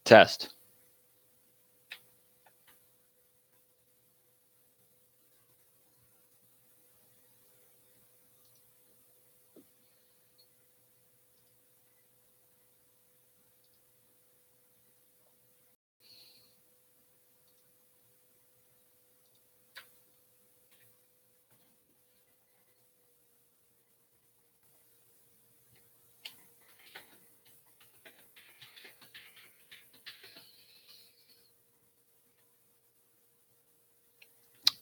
Test.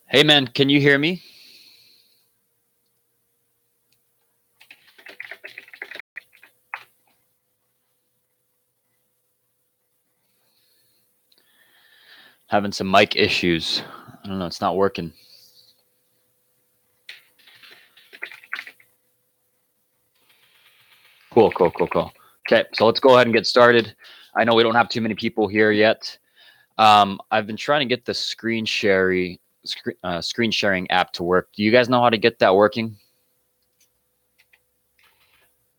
Hey man, can you hear me? Having some mic issues. I don't know, it's not working. Cool. Okay, so let's go ahead and get started. I know we don't have too many people here yet. I've been trying to get the screen sharing app to work. Do you guys know how to get that working?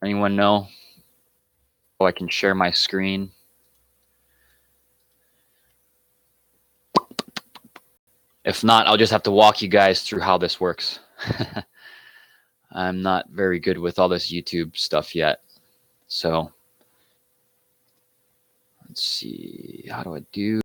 Anyone know? Oh, I can share my screen. If not, I'll just have to walk you guys through how this works. I'm not very good with all this YouTube stuff yet. So let's see, how do I do?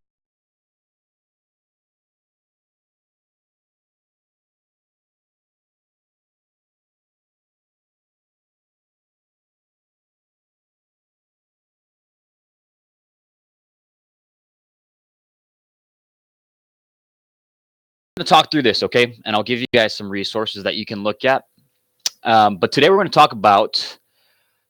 To talk through this, okay? And I'll give you guys some resources that you can look at. But today we're going to talk about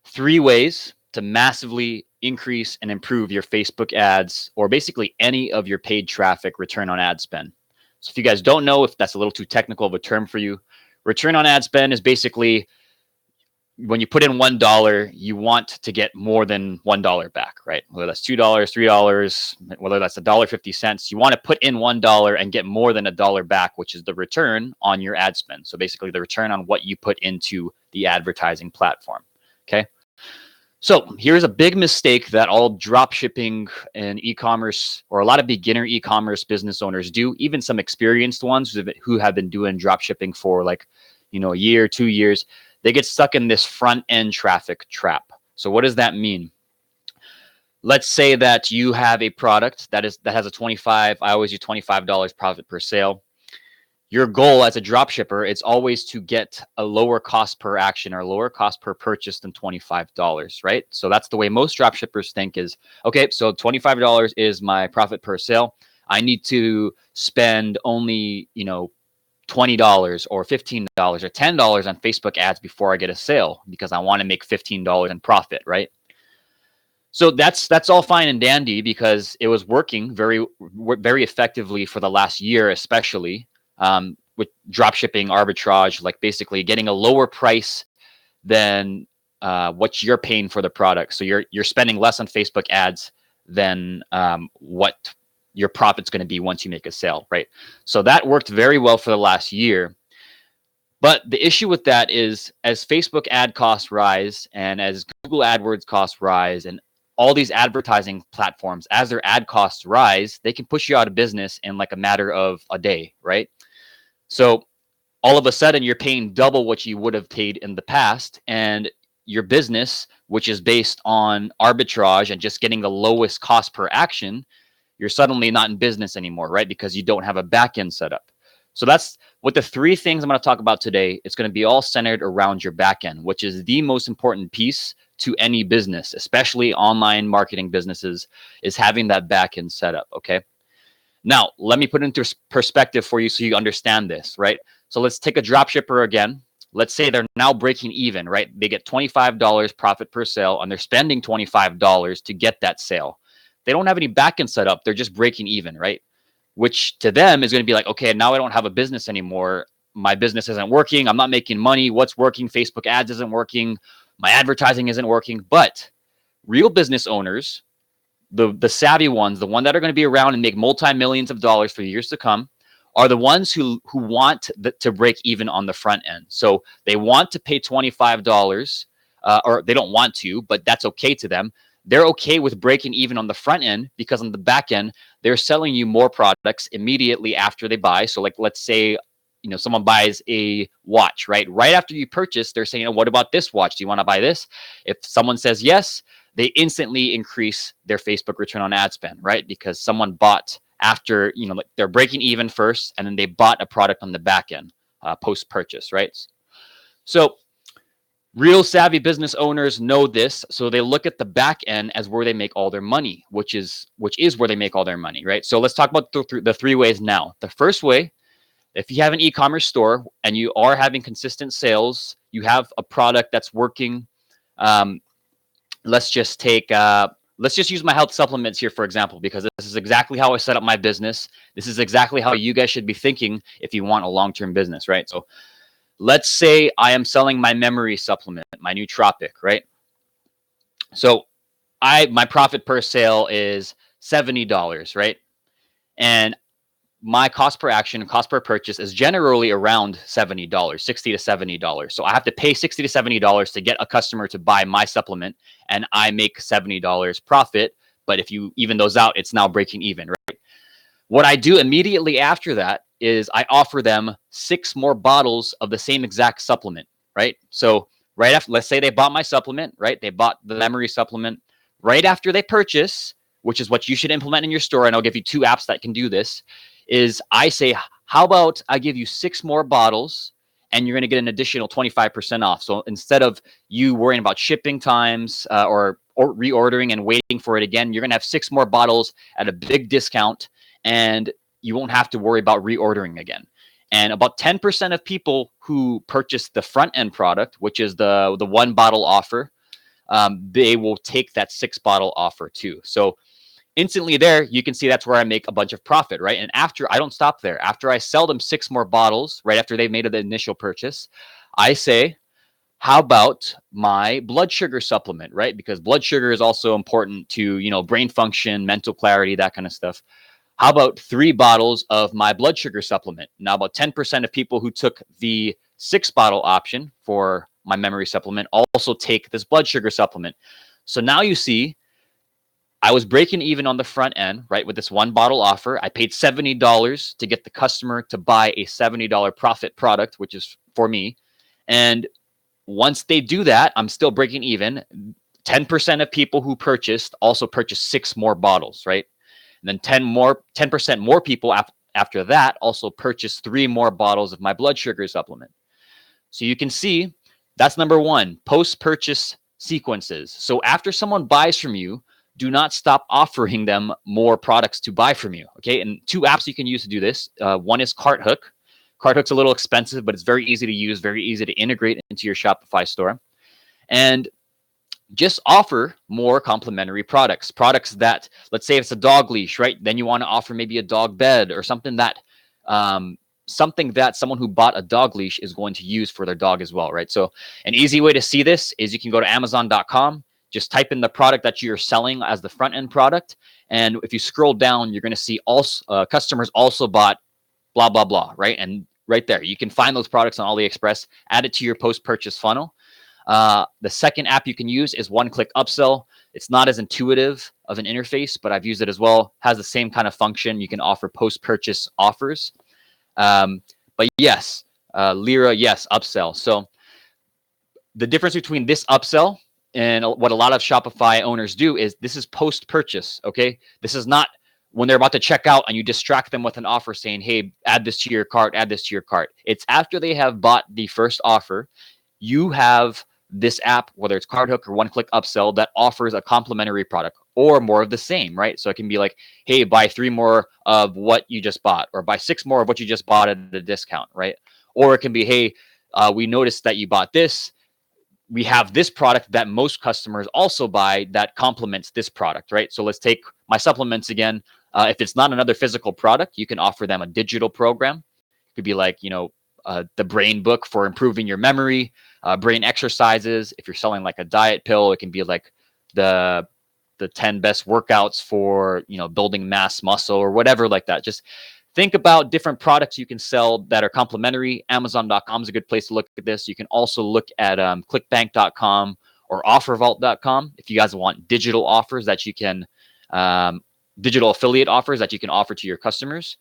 3 ways to massively increase and improve your Facebook ads, or basically any of your paid traffic return on ad spend. So if you guys don't know, if that's a little too technical of a term for you, return on ad spend is basically when you put in $1, you want to get more than $1 back, right? Whether that's $2, $3, whether that's $1.50, you want to put in $1 and get more than $1 back, which is the return on your ad spend. So basically the return on what you put into the advertising platform, okay? So here's a big mistake that all drop shipping and e-commerce, or a lot of beginner e-commerce business owners do, even some experienced ones who have been doing drop shipping for like, a year, 2 years. They get stuck in this front end traffic trap. So what does that mean? Let's say that you have a product that has a I always use $25 profit per sale. Your goal as a drop shipper is always to get a lower cost per action or lower cost per purchase than $25, right? So that's the way most drop shippers think is, okay, so $25 is my profit per sale. I need to spend only, $20 or $15 or $10 on Facebook ads before I get a sale because I want to make $15 in profit, right? So that's all fine and dandy because it was working very, very effectively for the last year, especially with drop shipping arbitrage, like basically getting a lower price than what you're paying for the product. So you're spending less on Facebook ads than what your profit's going to be once you make a sale, right? So that worked very well for the last year. But the issue with that is as Facebook ad costs rise and as Google AdWords costs rise and all these advertising platforms, as their ad costs rise, they can push you out of business in like a matter of a day, right? So all of a sudden you're paying double what you would have paid in the past, and your business, which is based on arbitrage and just getting the lowest cost per action, you're suddenly not in business anymore, right? Because you don't have a backend set up. So that's what the 3 things I'm going to talk about today. It's going to be all centered around your backend, which is the most important piece to any business, especially online marketing businesses, is having that backend set up, okay? Now, let me put it into perspective for you so you understand this, right? So let's take a drop shipper again. Let's say they're now breaking even, right? They get $25 profit per sale and they're spending $25 to get that sale. They don't have any backend set up. They're just breaking even, right? Which to them is going to be like, okay, now I don't have a business anymore. My business isn't working. I'm not making money. What's working? Facebook ads isn't working. My advertising isn't working. But real business owners, the savvy ones, the ones that are going to be around and make multi-millions of dollars for years to come, are the ones who want to break even on the front end. So they want to pay $25, or they don't want to, but that's okay to them. they're okay with breaking even on the front end because on the back end, they're selling you more products immediately after they buy. So like, let's say, someone buys a watch, right? Right after you purchase, they're saying, what about this watch? Do you want to buy this? If someone says yes, they instantly increase their Facebook return on ad spend, right? Because someone bought after, like they're breaking even first, and then they bought a product on the back end post-purchase, right? So real savvy business owners know this, so they look at the back end as where they make all their money, which is where they make all their money, right? So let's talk about the three ways now. The first way, if you have an e-commerce store and you are having consistent sales, you have a product that's working. Let's just use my health supplements here, for example, because this is exactly how I set up my business. This is exactly how you guys should be thinking if you want a long-term business, right? So let's say I am selling my memory supplement, my nootropic, right? So my profit per sale is $70, right? And my cost per action, cost per purchase is generally around $70, $60 to $70. So I have to pay $60 to $70 to get a customer to buy my supplement, and I make $70 profit. But if you even those out, it's now breaking even, right? What I do immediately after that is I offer them 6 more bottles of the same exact supplement, right? So right after, let's say they bought my supplement, right? They bought the memory supplement. Right after they purchase, which is what you should implement in your store, and I'll give you 2 apps that can do this, is I say, how about I give you 6 more bottles and you're going to get an additional 25% off. So instead of you worrying about shipping times or reordering and waiting for it again, you're going to have 6 more bottles at a big discount, and you won't have to worry about reordering again. And about 10% of people who purchase the front end product, which is the 1 bottle offer, they will take that 6 bottle offer too. So instantly there, you can see that's where I make a bunch of profit, right? And after, I don't stop there. After I sell them 6 more bottles, right after they've made the initial purchase, I say, how about my blood sugar supplement, right? Because blood sugar is also important to, brain function, mental clarity, that kind of stuff. How about 3 bottles of my blood sugar supplement? Now, about 10% of people who took the 6 bottle option for my memory supplement also take this blood sugar supplement. So now you see, I was breaking even on the front end, right, with this 1 bottle offer. I paid $70 to get the customer to buy a $70 profit product, which is for me. And once they do that, I'm still breaking even. 10% of people who purchased also purchased 6 more bottles, right? And then 10% more people after that also purchased 3 more bottles of my blood sugar supplement. So you can see that's number 1, post-purchase sequences. So after someone buys from you, do not stop offering them more products to buy from you, okay? And 2 apps you can use to do this. One is CartHook. CartHook's a little expensive, but it's very easy to use, very easy to integrate into your Shopify store. And just offer more complementary products that, let's say it's a dog leash, right? Then you want to offer maybe a dog bed or something that someone who bought a dog leash is going to use for their dog as well, right? So an easy way to see this is you can go to Amazon.com, just type in the product that you're selling as the front end product. And if you scroll down, you're going to see also customers also bought blah, blah, blah, right? And right there, you can find those products on AliExpress, add it to your post-purchase funnel. The second app you can use is One-Click Upsell. It's not as intuitive of an interface, but I've used it as well. Has the same kind of function. You can offer post-purchase offers. But yes, Lyra, yes, upsell. So the difference between this upsell and what a lot of Shopify owners do is this is post-purchase, okay? This is not when they're about to check out and you distract them with an offer saying, hey, add this to your cart, add this to your cart. It's after they have bought the first offer, you have this app, whether it's CartHook or One-Click Upsell, that offers a complementary product or more of the same, right? So it can be like, hey, buy 3 more of what you just bought, or buy 6 more of what you just bought at a discount, right? Or it can be, hey, we noticed that you bought this. We have this product that most customers also buy that complements this product, right? So let's take my supplements again. If it's not another physical product, you can offer them a digital program. It could be like, the brain book for improving your memory, brain exercises. If you're selling like a diet pill, it can be like the 10 best workouts for, building mass muscle or whatever like that. Just think about different products you can sell that are complementary. Amazon.com is a good place to look at this. You can also look at clickbank.com or offervault.com if you guys want digital offers that you can, digital affiliate offers that you can offer to your customers.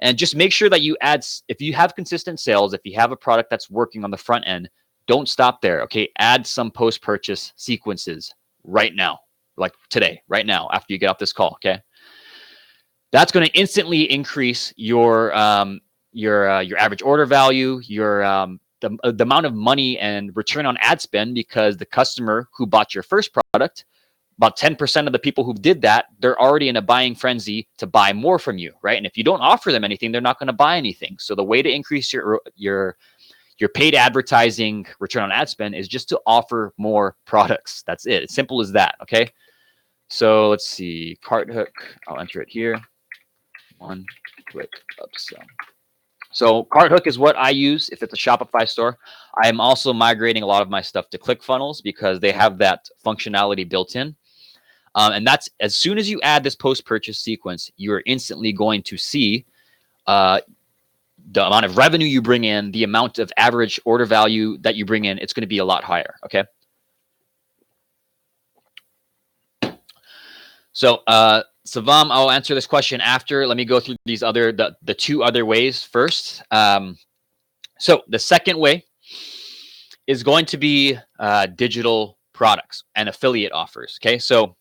And just make sure that you add, if you have consistent sales, if you have a product that's working on the front end, don't stop there. Okay. Add some post-purchase sequences right now, like today, right now, after you get off this call. Okay. That's going to instantly increase your average order value, the amount of money and return on ad spend, because the customer who bought your first product, about 10% of the people who did that, they're already in a buying frenzy to buy more from you, right? And if you don't offer them anything, they're not going to buy anything. So the way to increase your paid advertising return on ad spend is just to offer more products. That's it. It's simple as that. Okay. So let's see, cart hook. I'll enter it here. One click upsell. So cart hook is what I use if it's a Shopify store. I am also migrating a lot of my stuff to ClickFunnels because they have that functionality built in. And that's, as soon as you add this post-purchase sequence, you're instantly going to see the amount of revenue you bring in, the amount of average order value that you bring in. It's going to be a lot higher. Okay. So, Savam, I'll answer this question after. Let me go through these the two other ways first. So the second way is going to be digital products and affiliate offers. Okay. So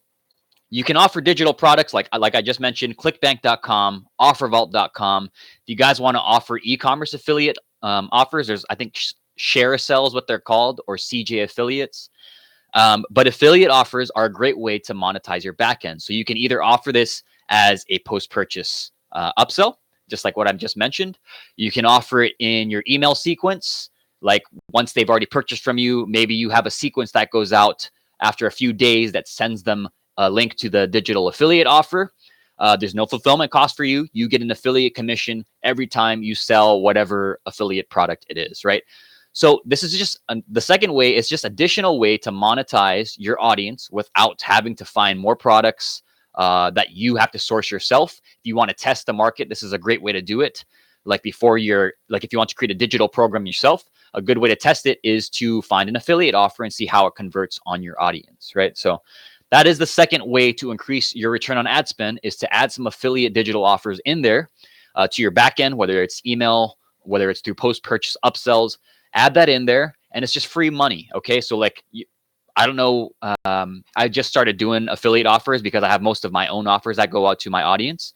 you can offer digital products like I just mentioned, clickbank.com, offervault.com. If you guys want to offer e-commerce affiliate offers, there's, I think, Shareasell is what they're called, or CJ affiliates. But affiliate offers are a great way to monetize your backend. So you can either offer this as a post-purchase upsell, just like what I've just mentioned. You can offer it in your email sequence. Like once they've already purchased from you, maybe you have a sequence that goes out after a few days that sends them a link to the digital affiliate offer. There's no fulfillment cost for you. You get an affiliate commission every time you sell whatever affiliate product it is, right? So this is just the second way. Is just additional way to monetize your audience without having to find more products that you have to source yourself. If you want to test the market, this is a great way to do it. Like if you want to create a digital program yourself, a good way to test it is to find an affiliate offer and see how it converts on your audience, right? So that is the second way to increase your return on ad spend, is to add some affiliate digital offers in there to your backend, whether it's email, whether it's through post-purchase upsells. Add that in there, and it's just free money. Okay, so like, I don't know, I just started doing affiliate offers because I have most of my own offers that go out to my audience.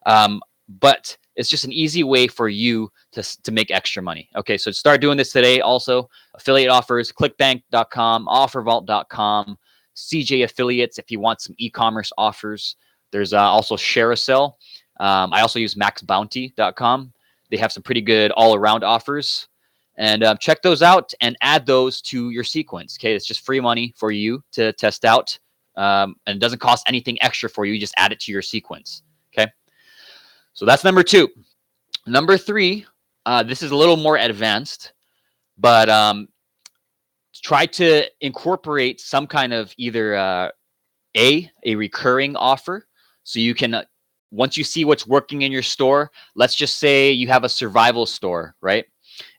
But it's just an easy way for you to make extra money. Okay, so start doing this today. Also, affiliate offers, clickbank.com, offervault.com, CJ affiliates if you want some e-commerce offers. There's also Shareasell. I also use maxbounty.com. They have some pretty good all-around offers. And check those out and add those to your sequence. Okay, it's just free money for you to test out. And it doesn't cost anything extra for you. You just add it to your sequence. Okay, so that's number 2. Number 3, this is a little more advanced, but try to incorporate some kind of either a recurring offer. So you can, once you see what's working in your store, let's just say you have a survival store, right?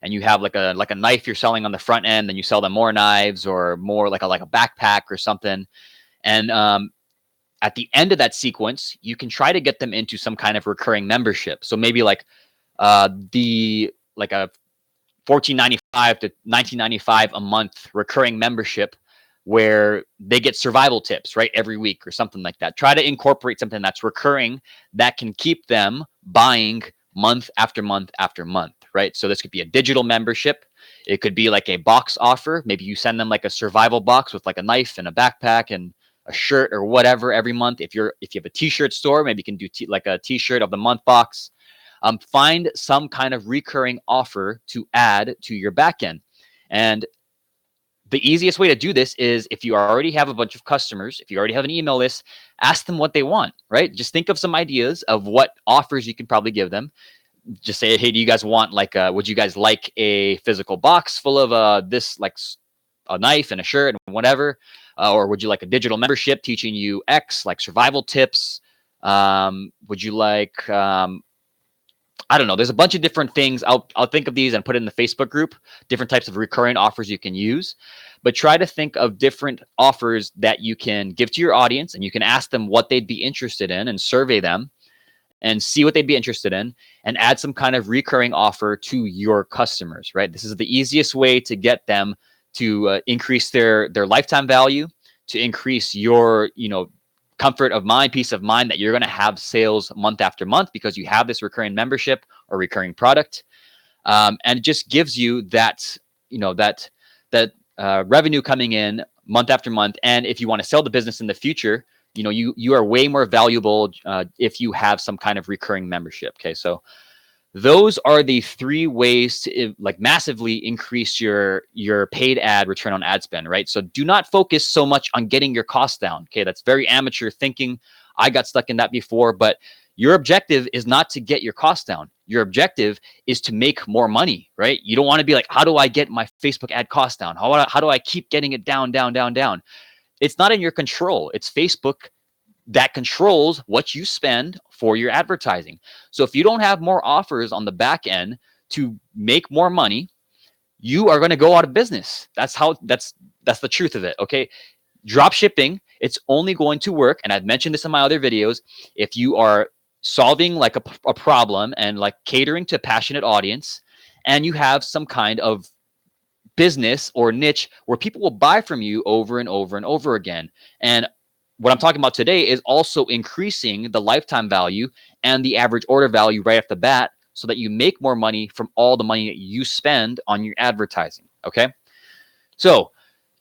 And you have like a knife you're selling on the front end, and you sell them more knives or more like a backpack or something. And at the end of that sequence, you can try to get them into some kind of recurring membership. So maybe like a $14.95 to $19.95 a month recurring membership where they get survival tips, right, every week or something like that. Try to incorporate something that's recurring that can keep them buying month after month after month, right? So this could be a digital membership. It could be like a box offer. Maybe you send them like a survival box with like a knife and a backpack and a shirt or whatever every month. If you have a t-shirt store, maybe you can do like a t-shirt of the month box. Find some kind of recurring offer to add to your backend. And the easiest way to do this is, if you already have a bunch of customers, if you already have an email list, ask them what they want, right? Just think of some ideas of what offers you can probably give them. Just say, hey, do you guys want would you guys like a physical box full of this, like a knife and a shirt and whatever? Or would you like a digital membership teaching you X, like survival tips? Would you like I don't know. There's a bunch of different things. I'll think of these and put it in the Facebook group, different types of recurring offers you can use. But try to think of different offers that you can give to your audience, and you can ask them what they'd be interested in and survey them and see what they'd be interested in and add some kind of recurring offer to your customers, right? This is the easiest way to get them to increase their lifetime value, to increase your, comfort of mind, peace of mind that you're going to have sales month after month because you have this recurring membership or recurring product. And it just gives you that, revenue coming in month after month. And if you want to sell the business in the future, you are way more valuable if you have some kind of recurring membership. Okay, so those are the 3 ways to massively increase your paid ad return on ad spend, right? So do not focus so much on getting your costs down. Okay, that's very amateur thinking. I got stuck in that before, but your objective is not to get your costs down. Your objective is to make more money, right? You don't want to be like, how do I get my Facebook ad costs down? How do I keep getting it down, down, down, down? It's not in your control. It's Facebook that controls what you spend for your advertising. So if you don't have more offers on the back end to make more money, you are going to go out of business. That's the truth of it. Okay. Drop shipping, it's only going to work. And I've mentioned this in my other videos. If you are solving like a problem and like catering to a passionate audience, and you have some kind of business or niche where people will buy from you over and over and over again. And what I'm talking about today is also increasing the lifetime value and the average order value right off the bat so that you make more money from all the money that you spend on your advertising. Okay. So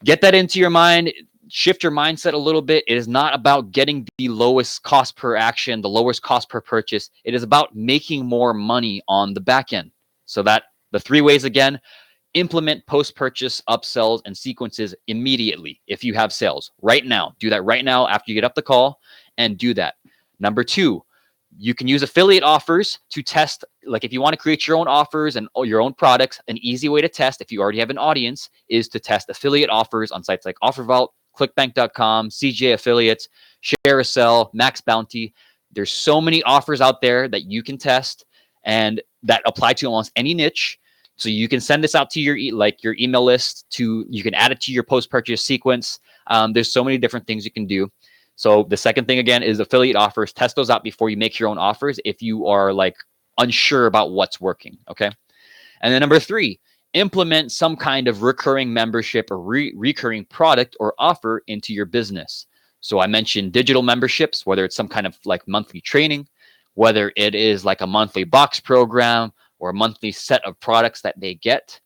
get that into your mind, shift your mindset a little bit. It is not about getting the lowest cost per action, the lowest cost per purchase. It is about making more money on the back end. So that the 3 ways again: implement post-purchase upsells and sequences immediately. If you have sales right now, do that right now after you get up the call and do that. Number 2, you can use affiliate offers to test. Like if you want to create your own offers and your own products, an easy way to test if you already have an audience is to test affiliate offers on sites like OfferVault, clickbank.com, CJ Affiliates, ShareASell, Max Bounty. There's so many offers out there that you can test and that apply to almost any niche. So you can send this out to your email list. You can add it to your post-purchase sequence. There's so many different things you can do. So the second thing again is affiliate offers. Test those out before you make your own offers if you are like unsure about what's working. Okay. And then number 3, implement some kind of recurring membership or recurring product or offer into your business. So I mentioned digital memberships, whether it's some kind of like monthly training, whether it is like a monthly box program or a monthly set of products that they get.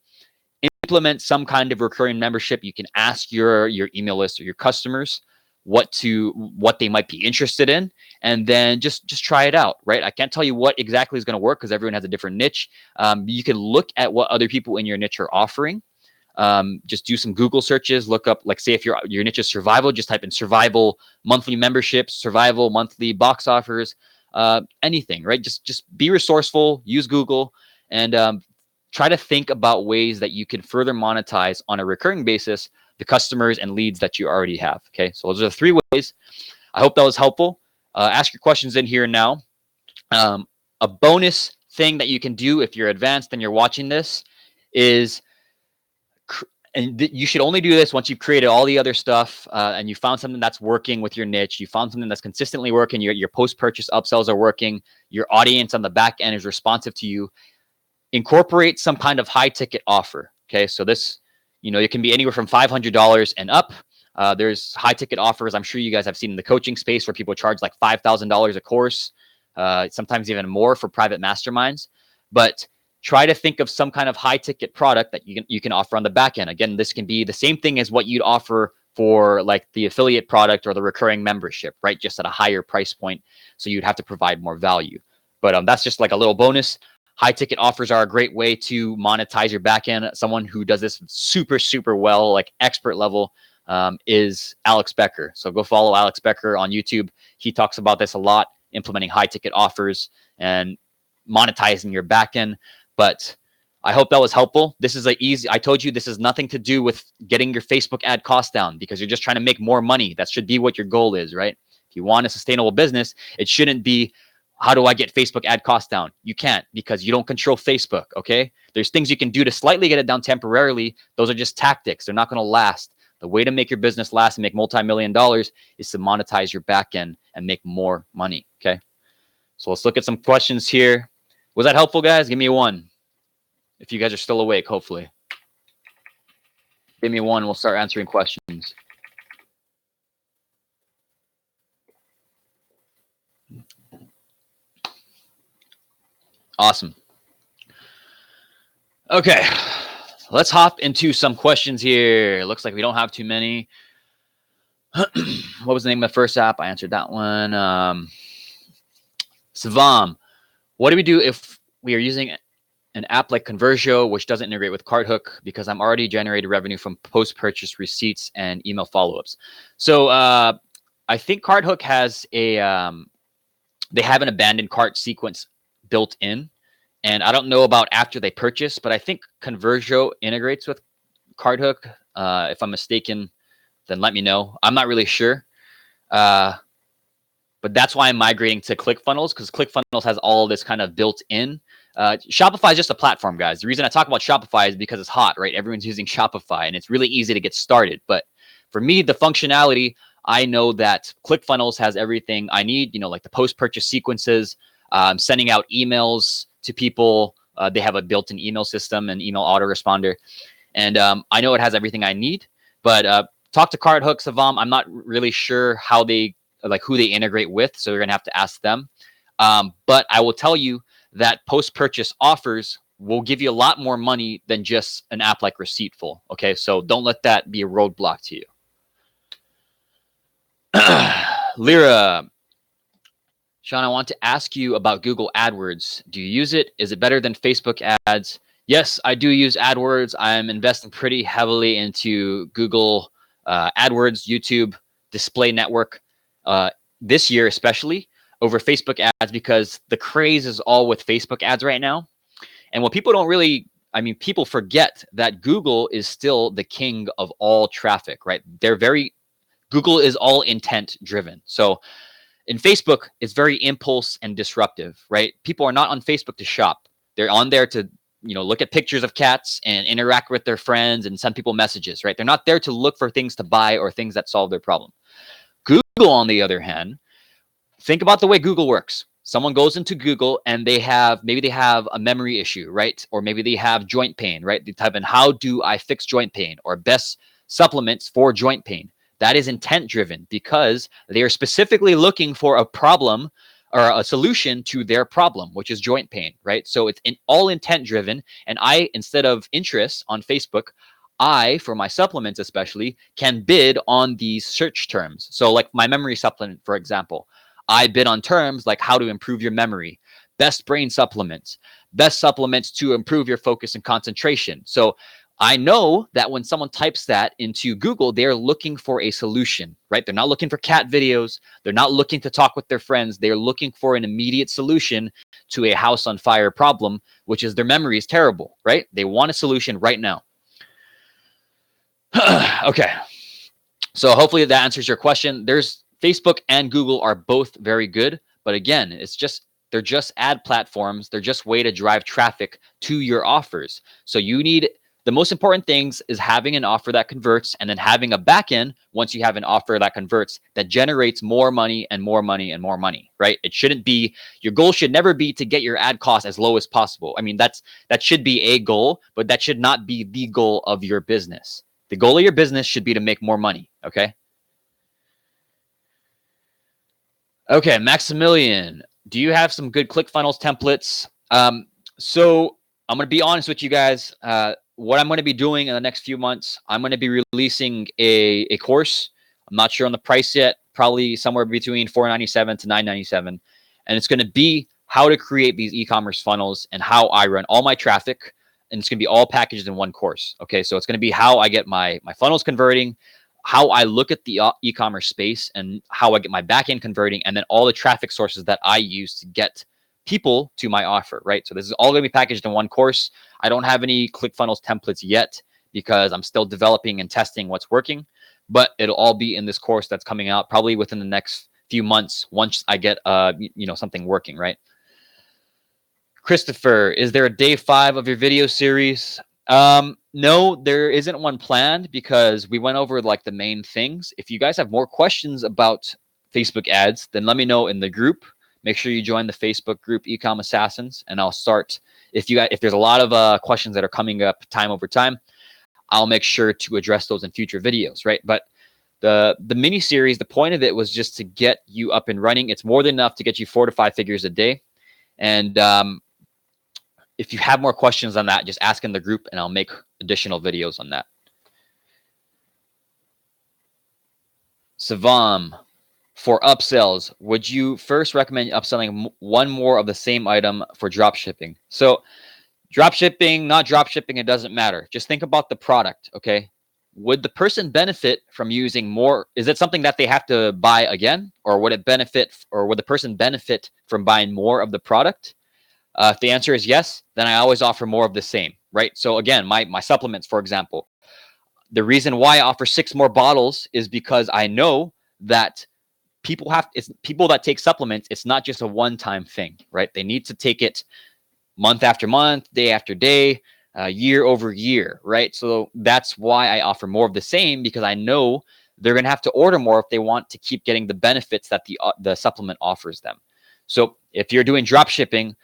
Implement some kind of recurring membership. You can ask your email list or your customers what they might be interested in, and then just try it out, right? I can't tell you what exactly is going to work because everyone has a different niche. You can look at what other people in your niche are offering. Just do some Google searches, look up, like say if your niche is survival, just type in survival monthly memberships, survival monthly box offers, anything, right? Just be resourceful, use Google, and try to think about ways that you can further monetize on a recurring basis the customers and leads that you already have. Okay, so those are the 3 ways. I hope that was helpful. Ask your questions in here now. A bonus thing that you can do if you're advanced and you're watching this is, and you should only do this once you've created all the other stuff and you found something that's working with your niche. You found something that's consistently working. Your post-purchase upsells are working. Your audience on the back end is responsive to you. Incorporate some kind of high ticket offer. Okay, so this, it can be anywhere from $500 and up. There's high ticket offers I'm sure you guys have seen in the coaching space where people charge like $5,000 a course, sometimes even more for private masterminds. But try to think of some kind of high ticket product that you can offer on the back end. Again, this can be the same thing as what you'd offer for like the affiliate product or the recurring membership, right? Just at a higher price point. So you'd have to provide more value. But that's just like a little bonus. High ticket offers are a great way to monetize your back end. Someone who does this super, super well, like expert level, is Alex Becker. So go follow Alex Becker on YouTube. He talks about this a lot, implementing high ticket offers and monetizing your back end. But I hope that was helpful. This is I told you this is nothing to do with getting your Facebook ad costs down because you're just trying to make more money. That should be what your goal is, right? If you want a sustainable business, it shouldn't be How do I get Facebook ad costs down? You can't, because you don't control Facebook, okay? There's things you can do to slightly get it down temporarily. Those are just tactics. They're not going to last. The way to make your business last and make multi-million dollars is to monetize your back end and make more money, okay? So let's look at some questions here. Was that helpful, guys? Give me a 1 if you guys are still awake, hopefully. Give me a 1. We'll start answering questions. Awesome. Okay, let's hop into some questions here. Looks like we don't have too many. What was the name of the first app? I answered that one. Savam, what do we do if we are using an app like Convergio, which doesn't integrate with CartHook, because I'm already generated revenue from post-purchase receipts and email follow-ups? So I think CartHook has a, they have an abandoned cart sequence built in. And I don't know about after they purchase, but I think Convergio integrates with CartHook. If I'm mistaken, then let me know. I'm not really sure. But that's why I'm migrating to ClickFunnels, because ClickFunnels has all this kind of built in. Shopify is just a platform, guys. The reason I talk about Shopify is because it's hot, right? Everyone's using Shopify, and it's really easy to get started. But for me, the functionality, I know that ClickFunnels has everything I need, like the post-purchase sequences, sending out emails to people. They have a built-in email system and email autoresponder. And I know it has everything I need. But talk to CartHook, Savam. I'm not really sure how they, who they integrate with, so you're going to have to ask them. But I will tell you that post-purchase offers will give you a lot more money than just an app like Receiptful. Okay, so don't let that be a roadblock to you. Lyra, Sean, I want to ask you about Google AdWords. Do you use it? Is it better than Facebook ads? Yes, I do use AdWords. I'm investing pretty heavily into Google AdWords, YouTube, Display Network this year, especially over Facebook ads, because the craze is all with Facebook ads right now. And what people don't really, people forget that Google is still the king of all traffic, right? Google is all intent driven. So in Facebook, it's very impulse and disruptive, right? People are not on Facebook to shop. They're on there to, look at pictures of cats and interact with their friends and send people messages, right? They're not there to look for things to buy or things that solve their problem. Google, on the other hand, think about the way Google works. Someone goes into Google and maybe they have a memory issue, right? Or maybe they have joint pain, right? They type in, how do I fix joint pain, or best supplements for joint pain. That is intent driven, because they are specifically looking for a problem or a solution to their problem, which is joint pain, right? So it's all intent driven. And instead of interest on Facebook, for my supplements especially, can bid on these search terms. So like my memory supplement, for example, I bid on terms like how to improve your memory, best brain supplements, best supplements to improve your focus and concentration. So I know that when someone types that into Google, they're looking for a solution, right? They're not looking for cat videos. They're not looking to talk with their friends. They're looking for an immediate solution to a house on fire problem, which is their memory is terrible, right? They want a solution right now. Okay. So hopefully that answers your question. Facebook and Google are both very good, but again, they're just ad platforms. They're just way to drive traffic to your offers. So the most important things is having an offer that converts, and then having a backend once you have an offer that converts that generates more money and more money and more money, right? Your goal should never be to get your ad cost as low as possible. That should be a goal, but that should not be the goal of your business. The goal of your business should be to make more money, okay? Okay, Maximilian, do you have some good ClickFunnels templates? So I'm going to be honest with you guys. What I'm going to be doing in the next few months, I'm going to be releasing a course. I'm not sure on the price yet, probably somewhere between $497 to $997. And it's going to be how to create these e-commerce funnels and how I run all my traffic. And it's going to be all packaged in one course. Okay, so it's going to be how I get my funnels converting, how I look at the e-commerce space, and how I get my backend converting, and then all the traffic sources that I use to get people to my offer, right? So this is all going to be packaged in one course. I don't have any ClickFunnels templates yet because I'm still developing and testing what's working, but it'll all be in this course that's coming out probably within the next few months once I get something working, right? Christopher, is there a day 5 of your video series? No, there isn't one planned because we went over like the main things. If you guys have more questions about Facebook ads, then let me know in the group. Make sure you join the Facebook group Ecom Assassins, and I'll start. If there's a lot of questions that are coming up time over time, I'll make sure to address those in future videos, right? But the mini series, the point of it was just to get you up and running. It's more than enough to get you 4 to 5 figures a day. And if you have more questions on that, just ask in the group and I'll make additional videos on that. Savam, for upsells, would you first recommend upselling one more of the same item for drop shipping? So drop shipping, not drop shipping, it doesn't matter. Just think about the product, okay? Would the person benefit from using more? Is it something that they have to buy again? Or would the person benefit from buying more of the product? If the answer is yes, then I always offer more of the same, right? So again, my supplements, for example, the reason why I offer 6 more bottles is because I know that people that take supplements, it's not just a one-time thing, right? They need to take it month after month, day after day, year over year, right? So that's why I offer more of the same, because I know they're going to have to order more if they want to keep getting the benefits that the supplement offers them. So if you're doing drop shipping,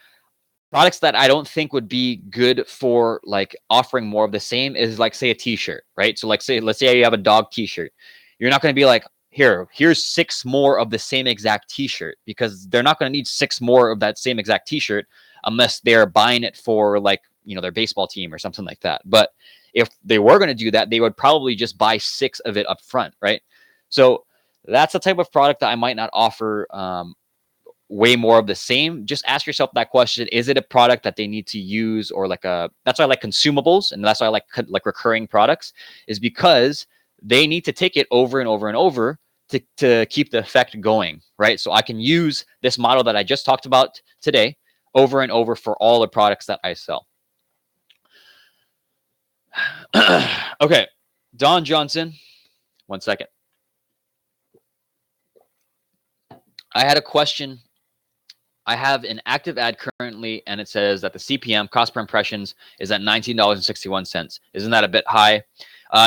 products that I don't think would be good for like offering more of the same is like, say, a t-shirt, right? So like let's say you have a dog t-shirt. You're not going to be like, here's 6 more of the same exact t-shirt, because they're not going to need 6 more of that same exact t-shirt unless they're buying it for like, their baseball team or something like that. But if they were going to do that, they would probably just buy 6 of it up front, right? So that's the type of product that I might not offer way more of the same. Just ask yourself that question: is it a product that they need to use, or that's why I like consumables, and that's why I like recurring products, is because they need to take it over and over and over to keep the effect going, right? So I can use this model that I just talked about today over and over for all the products that I sell. Okay, Don Johnson, 1 second. I had a question. I have an active ad currently, and it says that the CPM, cost per impressions, is at $19.61. Isn't that a bit high?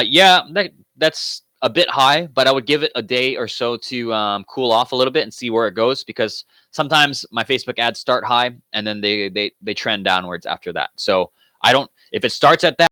Yeah, that's a bit high, but I would give it a day or so to cool off a little bit and see where it goes, because sometimes my Facebook ads start high and then they trend downwards after that. So if it starts at that,